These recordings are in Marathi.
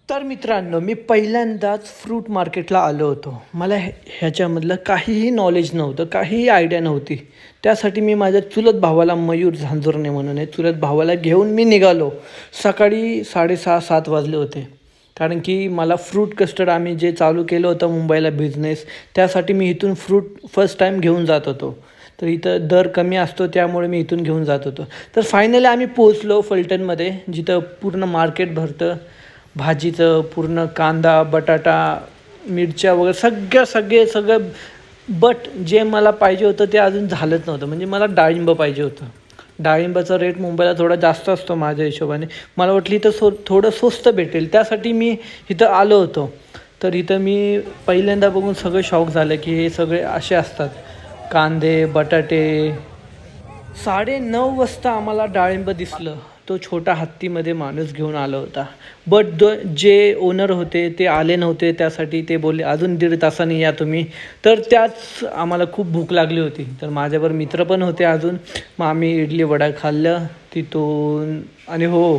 तर मित्रांनो, मी पहिल्यांदाच फ्रूट मार्केटला आलो होतो. मला ह्याच्यामधलं काहीही नॉलेज नव्हतं, काहीही आयडिया नव्हती. त्यासाठी मी माझ्या चुलत भावाला मयूर झांजुर्णे म्हणून आहे, चुलत भावाला घेऊन मी निघालो. सकाळी 6:30-7 वाजले होते. कारण की मला फ्रूट कस्टर्ड आम्ही जे चालू केलं होतं मुंबईला बिझनेस, त्यासाठी मी इथून फ्रूट फर्स्ट टाईम घेऊन जात होतो. तर इथं दर कमी असतो त्यामुळे मी इथून घेऊन जात होतो. तर फायनली आम्ही पोचलो फलटणमध्ये, जिथं पूर्ण मार्केट भरतं. भाजीचं पूर्ण कांदा, बटाटा, मिरच्या वगैरे सगळं बट जे मला पाहिजे होतं ते अजून झालंच नव्हतं. म्हणजे मला डाळिंब पाहिजे होतं. डाळिंबाचा रेट मुंबईला थोडा जास्त असतो माझ्या हिशोबाने. मला वाटलं इथं थोडं स्वस्त भेटेल, त्यासाठी मी इथं आलो होतो. तर इथं मी पहिल्यांदा बघून सगळं शॉक झालं की हे सगळे असे असतात. कांदे, बटाटे. 9:30 वाजता आम्हाला डाळिंब दिसलं. तो छोटा हत्तीमध्ये माणूस घेऊन आला होता. बट जे ओनर होते ते आले नव्हते, त्यासाठी ते बोलले अजून 1.5 तासांनी या तुम्ही. तर त्याच आम्हाला खूप भूक लागली होती. तर माझ्याबरोबर मित्र पण होते अजून. मग आम्ही इडली वडा खाल्लं तिथून. आणि हो,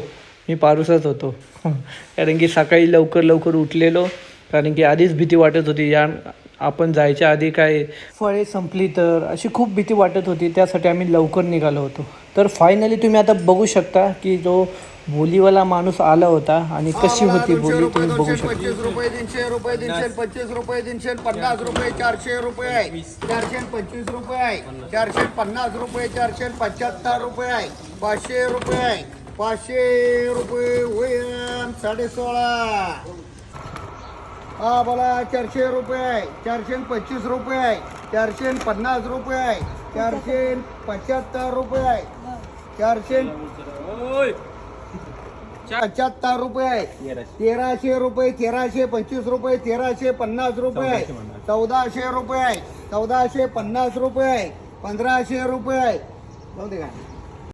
मी पारूसच होतो. कारण की सकाळी लवकर उठलेलो. कारण की आधीच भीती वाटत होती, या आपण जायच्या आधी काय फळे संपली तर अशी खूप भीती वाटत होती. त्यासाठी आम्ही लवकर निघालो होतो. तर फायनली तुम्ही आता बघू शकता की जो बोलीवाला माणूस आला होता आणि कशी होती बोली तुम्ही बघू शकता. 25 रुपये 300 रुपये 325 रुपये 350 रुपये 400 रुपये 425 रुपये 450 रुपये 475 रुपये 500 रुपये 500 रुपये होय 16.5. हा बोला 400 रुपये 425 रुपये 450 रुपये 475 रुपये 475 रुपये 1300 रुपये 1325 रुपये 1350 रुपये 1400 रुपये 1450 रुपये 1500 रुपये जाऊ दे का